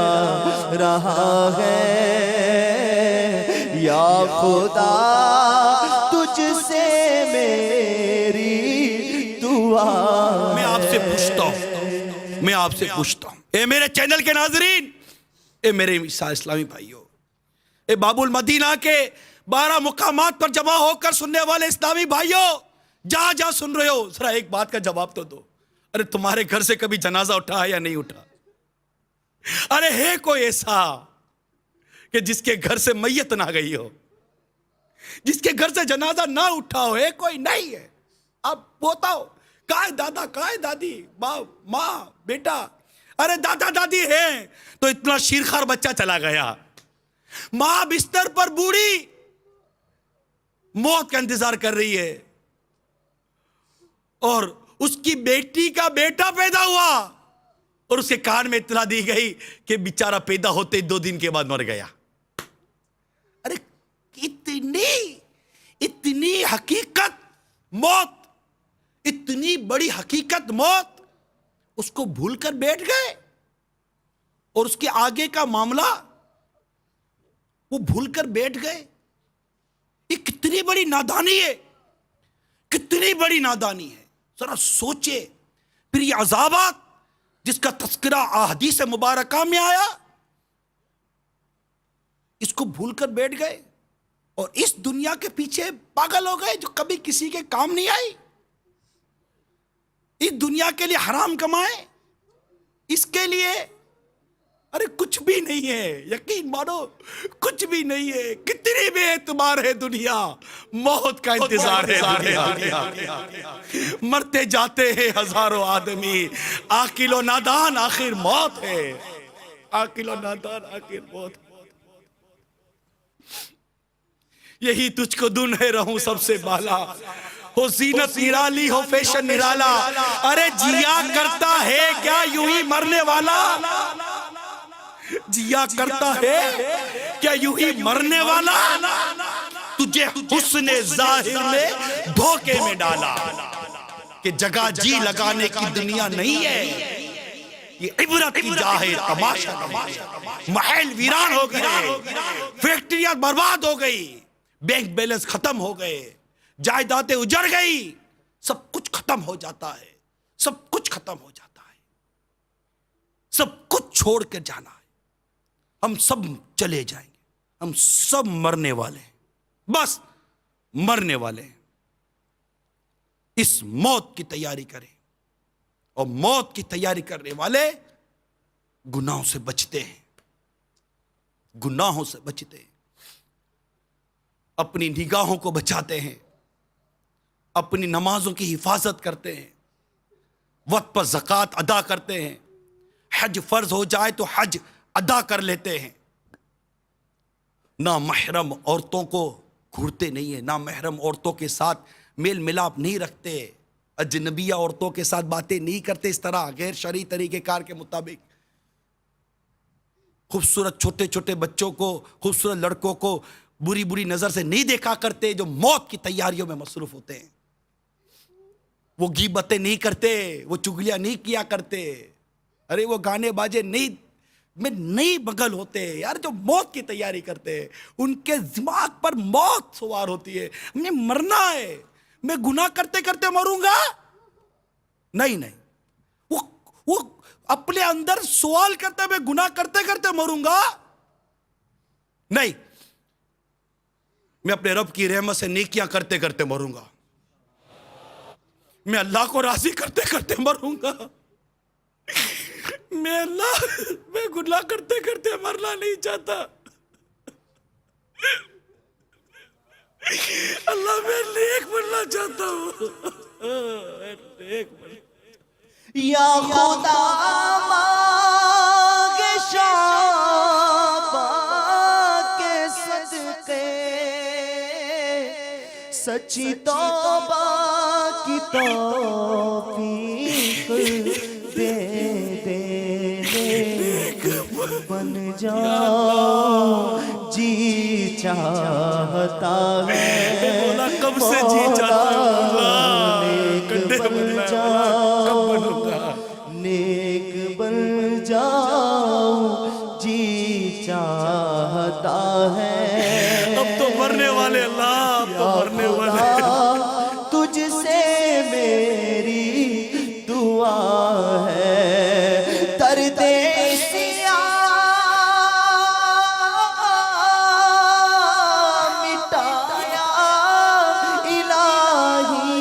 رہا ہے، یا خدا تجھ سے میری دعا۔ میں آپ سے پوچھتا ہوں، اے میرے چینل کے ناظرین، اے میرے اسلامی بھائیوں، اے باب المدینہ کے 12 مقامات پر جمع ہو کر سننے والے اسلامی بھائیوں، جہاں جہاں سن رہے ہو، ذرا ایک بات کا جواب تو دو، ارے تمہارے گھر سے کبھی جنازہ اٹھا ہے یا نہیں اٹھا؟ ارے ہے کوئی ایسا کہ جس کے گھر سے میت نہ گئی ہو، جس کے گھر سے جنازہ نہ اٹھا ہو؟ ہے کوئی؟ نہیں ہے۔ اب پوتا ہو، کہاں ہے دادا، کہاں ہے دادی، باپ، ماں، بیٹا؟ ارے دادا دادی ہیں تو اتنا شیرخوار بچہ چلا گیا۔ ماں بستر پر بوڑھی موت کا انتظار کر رہی ہے، اور اس کی بیٹی کا بیٹا پیدا ہوا اور اس کے کان میں اطلاع دی گئی کہ بیچارہ پیدا ہوتے ہی 2 دن کے بعد مر گیا۔ ارے اتنی حقیقت موت، اتنی بڑی حقیقت موت، اس کو بھول کر بیٹھ گئے، اور اس کے آگے کا معاملہ وہ بھول کر بیٹھ گئے۔ یہ کتنی بڑی نادانی ہے، کتنی بڑی نادانی ہے، ذرا سوچے۔ پھر یہ عذابات جس کا تذکرہ احادیث مبارکہ میں آیا، اس کو بھول کر بیٹھ گئے اور اس دنیا کے پیچھے پاگل ہو گئے جو کبھی کسی کے کام نہیں آئی۔ اس دنیا کے لیے حرام کمائے، اس کے لیے ارے کچھ بھی نہیں ہے، یقین مانو کچھ بھی نہیں ہے۔ کتنی بے اعتبار ہے دنیا، موت کا انتظار ہے دنیا۔ مرتے جاتے ہیں ہزاروں آدمی، عاقل و نادان آخر موت ہے، عاقل و نادان آخر موت۔ یہی تجھ کو دن ہے رہوں سب سے بالا، ہو زینت نرالی ہو فیشن نرالا۔ ارے جیا کرتا ہے کیا یوں ہی مرنے والا؟ جیا کرتا ہے کیا یوں ہی مرنے والا؟ تجھے حسن ظاہر نے دھوکے میں ڈالا کہ جگہ جی لگانے کی دنیا نہیں ہے، یہ عبرت کی جا ہے تماشا نہیں۔ محل ویران ہو گئے، فیکٹریاں برباد ہو گئی، بینک بیلنس ختم ہو گئے، جائیدادیں اجڑ گئی، سب کچھ ختم ہو جاتا ہے، سب کچھ ختم ہو جاتا ہے، سب کچھ چھوڑ کے جانا ہے۔ ہم سب چلے جائیں گے، ہم سب مرنے والے ہیں، بس مرنے والے ہیں۔ اس موت کی تیاری کریں، اور موت کی تیاری کرنے والے گناہوں سے بچتے ہیں، گناہوں سے بچتے ہیں، اپنی نگاہوں کو بچاتے ہیں، اپنی نمازوں کی حفاظت کرتے ہیں، وقت پر زکوٰۃ ادا کرتے ہیں، حج فرض ہو جائے تو حج ادا کر لیتے ہیں، نہ محرم عورتوں کو گھورتے نہیں ہیں، نہ محرم عورتوں کے ساتھ میل ملاپ نہیں رکھتے، اجنبیہ عورتوں کے ساتھ باتیں نہیں کرتے اس طرح غیر شرعی طریقہ کار کے مطابق، خوبصورت چھوٹے چھوٹے بچوں کو، خوبصورت لڑکوں کو بری بری نظر سے نہیں دیکھا کرتے، جو موت کی تیاریوں میں مصروف ہوتے ہیں، وہ غیبتیں نہیں کرتے، وہ چگلیاں نہیں کیا کرتے، ارے وہ گانے باجے نہیں بغل ہوتے یار، جو موت کی تیاری کرتے ہیں ان کے دماغ پر موت سوار ہوتی ہے، ہمیں مرنا ہے، میں گناہ کرتے کرتے مروں گا؟ نہیں، وہ اپنے اندر سوال کرتے میں گناہ کرتے کرتے مروں گا؟ نہیں، میں اپنے رب کی رحمت سے نیکیاں کرتے کرتے مروں گا، میں اللہ کو راضی کرتے کرتے مروں گا، میں گناہ کرتے کرتے مرنا نہیں چاہتا، اللہ میں نیک بننا چاہتا ہوں، نیک بننا۔ یا خدا مانگ شعبہ کے صدقے، سچی توبہ کی توفیق دے دے، نیک بن جاؤ جی چاہتا ہے، کب سے جی چاہتا نیک بن جاؤ، نیک بن جاؤ جی چاہتا ہے، اب تو مرنے والے اللہ، اب تو مرنے والے، تجھ سے میری دعا ہے، درد سیاہ مٹایا الہی،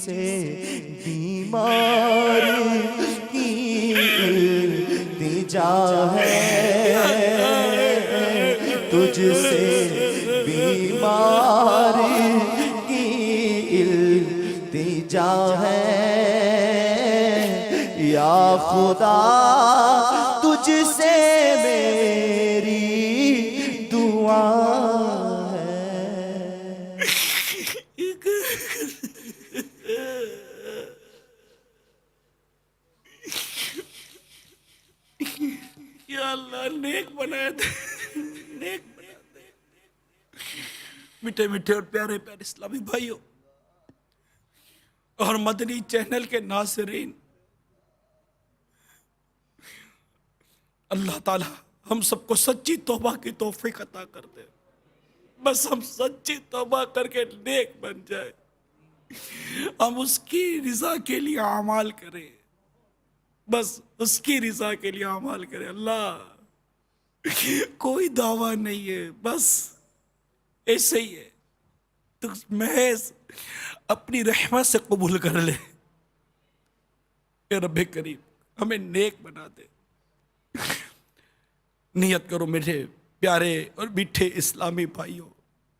سے بیمار کی التجا ہے، تجھ سے بیمار کی التجا ہے، یا خدا تجھ سے میری دعا ہے۔ یا اللہ نیک بنایا دے، نیک بنا دے۔ میٹھے میٹھے اور پیارے پیارے اسلامی بھائیوں اور مدنی چینل کے ناظرین، اللہ تعالی ہم سب کو سچی توبہ کی توفیق عطا کر دے۔ بس ہم سچی توبہ کر کے نیک بن جائے، ہم اس کی رضا کے لیے اعمال کریں، بس اس کی رضا کے لیے اعمال کریں۔ اللہ کوئی دعویٰ نہیں ہے، بس ایسے ہی ہے، تو محض اپنی رحمت سے قبول کر لے۔ اے رب کریم ہمیں نیک بنا دے۔ نیت کرو میرے پیارے اور میٹھے اسلامی بھائیوں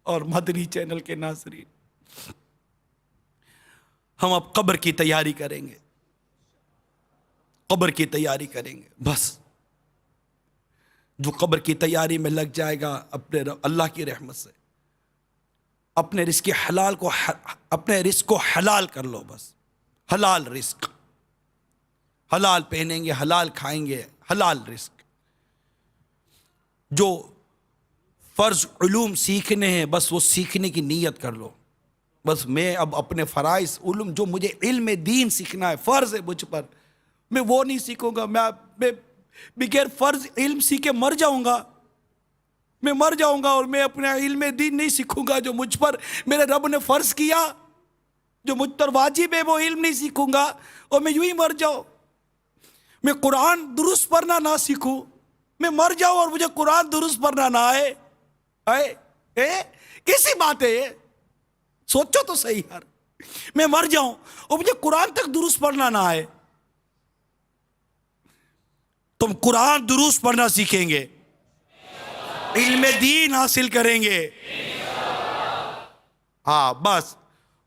اور مدنی چینل کے ناظرین، ہم اب قبر کی تیاری کریں گے، قبر کی تیاری کریں گے۔ بس جو قبر کی تیاری میں لگ جائے گا، اپنے اللہ کی رحمت سے اپنے رزق حلال کو اپنے رزق کو حلال کر لو۔ بس حلال رزق، حلال پہنیں گے، حلال کھائیں گے، حلال رزق۔ جو فرض علوم سیکھنے ہیں بس وہ سیکھنے کی نیت کر لو۔ بس میں اب اپنے فرائض علوم جو مجھے علم دین سیکھنا ہے، فرض ہے مجھ پر، میں وہ نہیں سیکھوں گا۔ میں بغیر فرض علم سیکھے مر جاؤں گا، میں مر جاؤں گا، اور میں اپنا علم دین نہیں سیکھوں گا جو مجھ پر میرے رب نے فرض کیا، جو مجھ پر واجب ہے وہ علم نہیں سیکھوں گا اور میں یوں ہی مر جاؤں۔ میں قرآن درست پڑھنا نہ سیکھوں، میں مر جاؤں اور مجھے قرآن درست پڑھنا نہ آئے، کیسی بات ہے یہ؟ سوچو تو صحیح یار، میں مر جاؤں اور مجھے قرآن تک درست پڑھنا نہ آئے۔ تم قرآن درست پڑھنا سیکھیں گے، علم دین حاصل کریں گے، ہاں بس،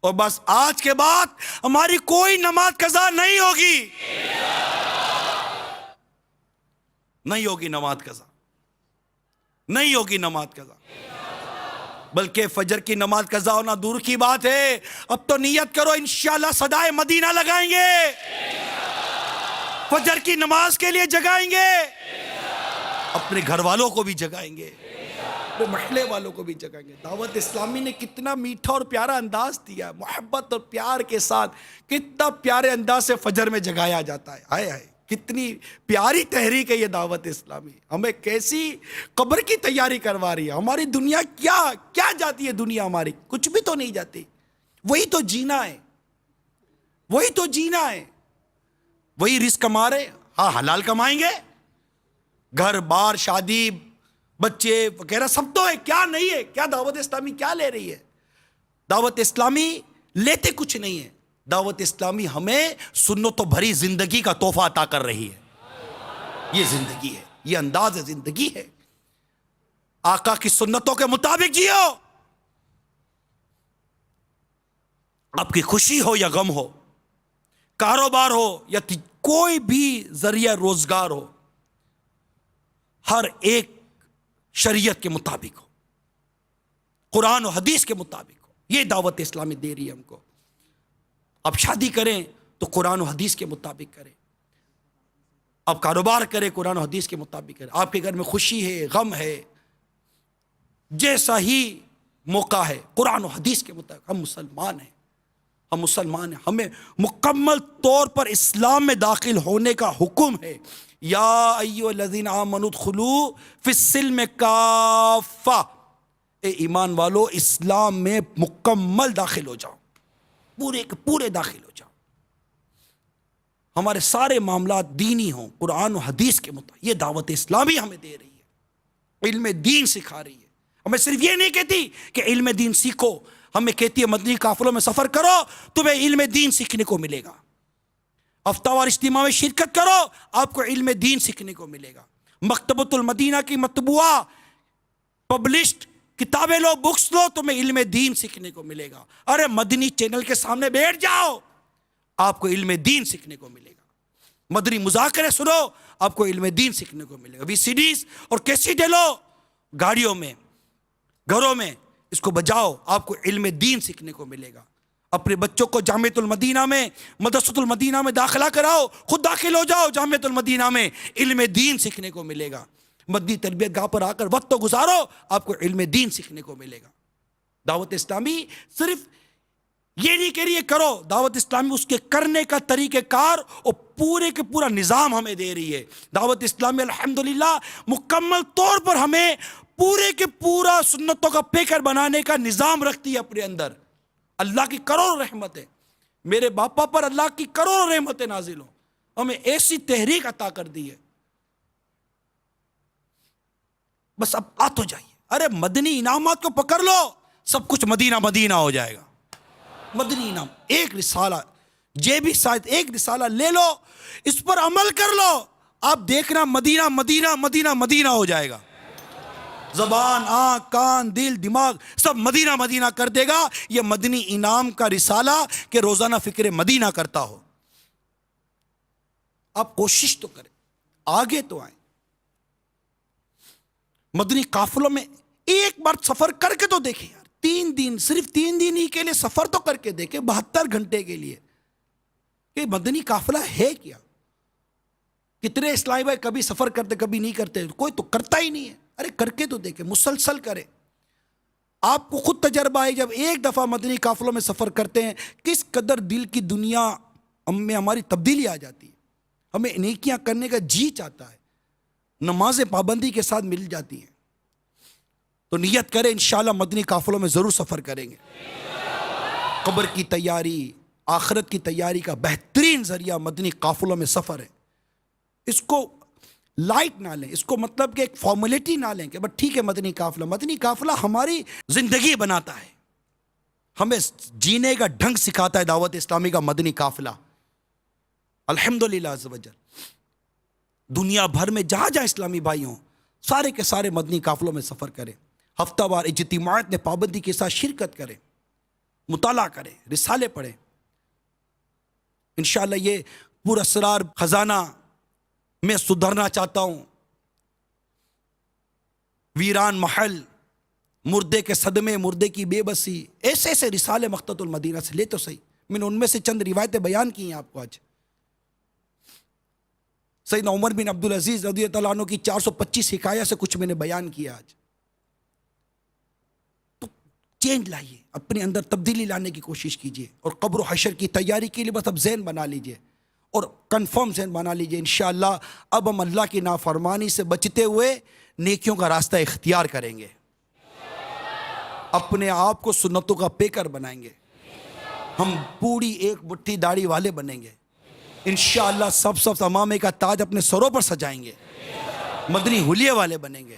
اور بس آج کے بعد ہماری کوئی نماز قضا نہیں ہوگی، نہیں ہوگی نماز قضا، نہیں ہوگی نماز قضا، بلکہ فجر کی نماز قضا ہونا دور کی بات ہے۔ اب تو نیت کرو انشاءاللہ صدائے مدینہ لگائیں گے، فجر کی نماز کے لیے جگائیں گے، اپنے گھر والوں کو بھی جگائیں گے، اپنے محلے والوں کو بھی جگائیں گے۔ دعوت اسلامی نے کتنا میٹھا اور پیارا انداز دیا ہے، محبت اور پیار کے ساتھ کتنا پیارے انداز سے فجر میں جگایا جاتا ہے۔ ہائے ہائے کتنی پیاری تحریک ہے یہ دعوت اسلامی، ہمیں کیسی قبر کی تیاری کروا رہی ہے۔ ہماری دنیا کیا جاتی ہے؟ دنیا ہماری کچھ بھی تو نہیں جاتی، وہی تو جینا ہے، وہی تو جینا ہے، وہی رزق کما رہے، ہاں حلال کمائیں گے، گھر بار شادی بچے وغیرہ سب تو ہے، کیا نہیں ہے؟ کیا دعوت اسلامی کیا لے رہی ہے؟ دعوت اسلامی لیتے کچھ نہیں ہے، دعوت اسلامی ہمیں سنتوں بھری زندگی کا تحفہ عطا کر رہی ہے۔ یہ زندگی ہے، یہ انداز زندگی ہے، آقا کی سنتوں کے مطابق جیو۔ آپ کی خوشی ہو یا غم ہو، کاروبار ہو یا کوئی بھی ذریعہ روزگار ہو، ہر ایک شریعت کے مطابق ہو، قرآن و حدیث کے مطابق ہو، یہ دعوت اسلامی دے رہی ہے ہم کو۔ اب شادی کریں تو قرآن و حدیث کے مطابق کریں، اب کاروبار کریں قرآن و حدیث کے مطابق کریں، آپ کے گھر میں خوشی ہے غم ہے، جیسا ہی موقع ہے قرآن و حدیث کے مطابق۔ ہم مسلمان ہیں، ہم مسلمان ہیں، ہمیں مکمل طور پر اسلام میں داخل ہونے کا حکم ہے۔ یا ایھا الذین آمنوا ادخلوا فی السلم کافہ، اے ایمان والو اسلام میں مکمل داخل ہو جاؤ، پورے کے پورے داخل ہو جاؤ، ہمارے سارے معاملات دینی ہوں قرآن و حدیث کے مطابق۔ یہ دعوت اسلامی ہمیں دے رہی ہے، علم دین سکھا رہی ہے، ہمیں صرف یہ نہیں کہتی کہ علم دین سیکھو، ہمیں کہتی ہے مدنی قافلوں میں سفر کرو تمہیں علم دین سیکھنے کو ملے گا، ہفتہ وار اجتماع میں شرکت کرو آپ کو علم دین سیکھنے کو ملے گا، مکتبۃ المدینہ کی مطبوعہ پبلشڈ کتابیں لو، بکس لو، تمہیں علم دین سیکھنے کو ملے گا۔ ارے مدنی چینل کے سامنے بیٹھ جاؤ آپ کو علم دین سیکھنے کو ملے گا، مدنی مذاکرے سنو آپ کو علم دین سیکھنے کو ملے گا، وی سی ڈیز اور کیسیٹیں لو، گاڑیوں میں گھروں میں اس کو بجاؤ آپ کو علم دین سیکھنے کو ملے گا۔ اپنے بچوں کو جامعۃ المدینہ میں، مدرسۃ المدینہ میں داخلہ کراؤ، خود داخل ہو جاؤ جامعۃ المدینہ میں، علم دین سیکھنے کو ملے گا۔ مدنی تربیت گاہ پر آ کر وقت تو گزارو آپ کو علم دین سیکھنے کو ملے گا۔ دعوت اسلامی صرف یہ نہیں کہہ رہی ہے کرو، دعوت اسلامی اس کے کرنے کا طریقہ کار اور پورے کے پورا نظام ہمیں دے رہی ہے۔ دعوت اسلامی الحمدللہ مکمل طور پر ہمیں پورے کے پورا سنتوں کا پیکر بنانے کا نظام رکھتی ہے اپنے اندر۔ اللہ کی کروڑوں رحمتیں، میرے باپا پر اللہ کی کروڑوں رحمتیں نازل ہوں، ہمیں ایسی تحریک عطا کر دی ہے۔ بس اب آ تو جائیے، ارے مدنی انعامات کو پکڑ لو، سب کچھ مدینہ مدینہ ہو جائے گا۔ مدنی انعام، ایک رسالہ جیبی شاید ایک رسالہ لے لو، اس پر عمل کر لو، آپ دیکھنا مدینہ مدینہ مدینہ مدینہ ہو جائے گا۔ زبان، آنکھ، کان، دل، دماغ سب مدینہ مدینہ کر دے گا۔ یہ مدنی انعام کا رسالہ کہ روزانہ فکر مدینہ کرتا ہو۔ آپ کوشش تو کریں، آگے تو آئیں۔ مدنی قافلوں میں ایک بار سفر کر کے تو دیکھیں یار، 3 دن، صرف 3 دن ہی کے لیے سفر تو کر کے دیکھیں، 72 گھنٹے کے لیے کہ مدنی قافلہ ہے کیا۔ کتنے اسلامی بھائی کبھی سفر کرتے کبھی نہیں کرتے، کوئی تو کرتا ہی نہیں ہے۔ ارے کر کے تو دیکھیں، مسلسل کریں، آپ کو خود تجربہ ہے۔ جب ایک دفعہ مدنی قافلوں میں سفر کرتے ہیں کس قدر دل کی دنیا میں ہماری تبدیلی آ جاتی ہے، ہمیں نیکیاں کرنے کا جی چاہتا ہے، نمازیں پابندی کے ساتھ مل جاتی ہیں۔ تو نیت کریں انشاءاللہ مدنی قافلوں میں ضرور سفر کریں گے۔ قبر کی تیاری، آخرت کی تیاری کا بہترین ذریعہ مدنی قافلوں میں سفر ہے۔ اس کو لائٹ نہ لیں، اس کو مطلب کہ ایک فارمیلٹی نہ لیں کہ بس ٹھیک ہے مدنی قافلہ ہماری زندگی بناتا ہے، ہمیں جینے کا ڈھنگ سکھاتا ہے۔ دعوت اسلامی کا مدنی قافلہ الحمدللہ عز وجل دنیا بھر میں جہاں جہاں اسلامی بھائی ہوں سارے کے سارے مدنی قافلوں میں سفر کریں، ہفتہ وار اجتماعات میں پابندی کے ساتھ شرکت کریں، مطالعہ کریں، رسالے پڑھیں۔ انشاءاللہ یہ پورا اسرار خزانہ میں سدھرنا چاہتا ہوں، ویران محل، مردے کے صدمے، مردے کی بے بسی، ایسے ایسے رسالے مقتۃ المدینہ سے لے تو صحیح۔ میں نے ان میں سے چند روایتیں بیان کی ہیں آپ کو آج۔ سیدنا عمر بن عبدالعزیز رضی اللہ عنہ کی 425 حکایت سے کچھ میں نے بیان کیا آج۔ تو چینج لائیے، اپنے اندر تبدیلی لانے کی کوشش کیجیے، اور قبر و حشر کی تیاری کے لیے بس اب ذہن بنا لیجیے، اور کنفرم ذہن بنا لیجیے انشاءاللہ اب ہم اللہ کی نافرمانی سے بچتے ہوئے نیکیوں کا راستہ اختیار کریں گے، اپنے آپ کو سنتوں کا پیکر بنائیں گے، ہم پوری ایک مٹھی داڑھی والے بنیں گے انشاءاللہ، سب امامے کا تاج اپنے سروں پر سجائیں گے، مدنی حلیے والے بنیں گے،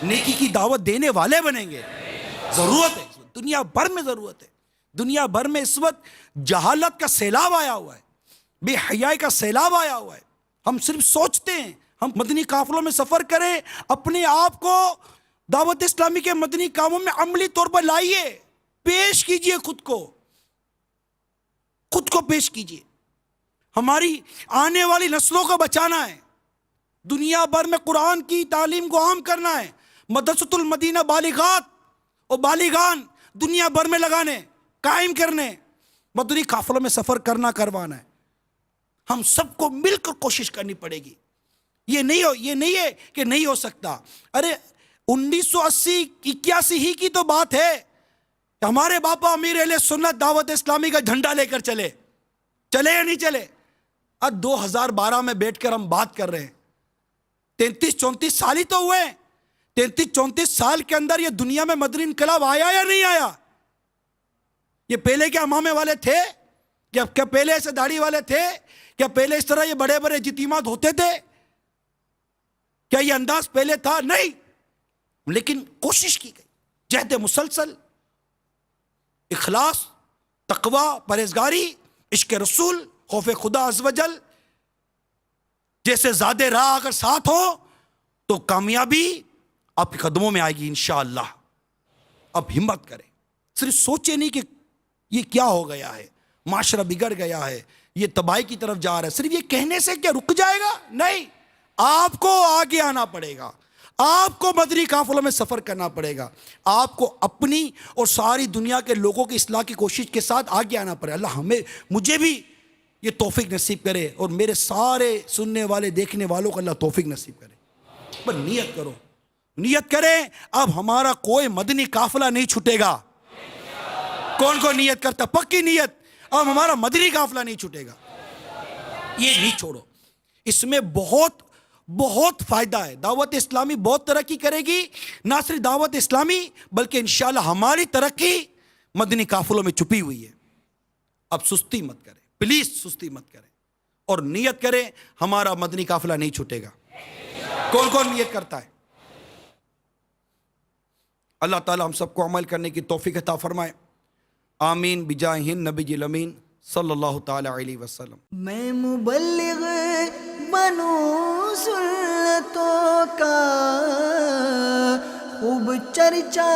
نیکی کی دعوت دینے والے بنیں گے۔ ضرورت ہے، دنیا بھر میں ضرورت ہے، دنیا بھر میں اس وقت جہالت کا سیلاب آیا ہوا ہے، بے حیائی کا سیلاب آیا ہوا ہے۔ ہم صرف سوچتے ہیں ہم مدنی قافلوں میں سفر کریں، اپنے آپ کو دعوت اسلامی کے مدنی کاموں میں عملی طور پر لائیے، پیش کیجئے، خود کو پیش کیجئے۔ ہماری آنے والی نسلوں کو بچانا ہے، دنیا بھر میں قرآن کی تعلیم کو عام کرنا ہے، مدرسۃ المدینہ بالغات اور بالغان دنیا بھر میں لگانے، قائم کرنے، مدنی قافلوں میں سفر کروانا ہے۔ ہم سب کو مل کر کوشش کرنی پڑے گی۔ یہ نہیں ہے کہ نہیں ہو سکتا۔ ارے 1980-81 ہی کی تو بات ہے کہ ہمارے باپا امیر اہل سنت دعوت اسلامی کا جھنڈا لے کر چلے یا نہیں چلے؟ اب 2012 میں بیٹھ کر ہم بات کر رہے ہیں، 33-34 سال ہی تو ہوئے، 33-34 سال کے اندر یہ دنیا میں مدنی انقلاب آیا یا نہیں آیا؟ یہ پہلے کیا امامے والے تھے؟ کیا پہلے ایسے داڑھی والے تھے؟ کیا پہلے اس طرح یہ بڑے بڑے اجتماعات ہوتے تھے؟ کیا یہ انداز پہلے تھا؟ نہیں، لیکن کوشش کی گئی، جہد مسلسل، اخلاص، تقوی، پرہیزگاری، عشق رسول، خوف خدا عز و جل جیسے زیادہ راہ اگر ساتھ ہو تو کامیابی آپ کے قدموں میں آئے گی انشاءاللہ. اب ہمت کریں، صرف سوچے نہیں کہ یہ کیا ہو گیا ہے، معاشرہ بگڑ گیا ہے، یہ تباہی کی طرف جا رہا ہے، صرف یہ کہنے سے کیا رک جائے گا؟ نہیں، آپ کو آگے آنا پڑے گا، آپ کو مدنی قافلوں میں سفر کرنا پڑے گا، آپ کو اپنی اور ساری دنیا کے لوگوں کی اصلاح کی کوشش کے ساتھ آگے آنا پڑے گا. اللہ مجھے بھی یہ توفیق نصیب کرے اور میرے سارے سننے والے دیکھنے والوں کو اللہ توفیق نصیب کرے. پر نیت کرو، نیت کریں اب ہمارا کوئی مدنی قافلہ نہیں چھٹے گا. کون کون نیت کرتا؟ پکی نیت، اب ہمارا مدنی قافلہ نہیں چھٹے گا. یہ نہیں چھوڑو، اس میں بہت بہت فائدہ ہے. دعوت اسلامی بہت ترقی کرے گی، نہ صرف دعوت اسلامی بلکہ انشاءاللہ ہماری ترقی مدنی قافلوں میں چھپی ہوئی ہے. اب سستی مت کریں، پلیز سستی مت کریں اور نیت کریں ہمارا مدنی قافلہ نہیں چھوٹے گا. کون کون نیت کرتا ہے؟ اللہ تعالی ہم سب کو عمل کرنے کی توفیق عطا فرمائے. آمین بجاہ نبی الامین صلی اللہ تعالی علیہ وسلم. میں مبلغ بنوں سنتوں کا، خوب چرچا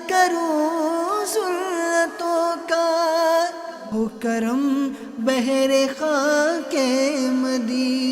کروں سنتوں کا، ہو کرم بہر خاک مدینہ.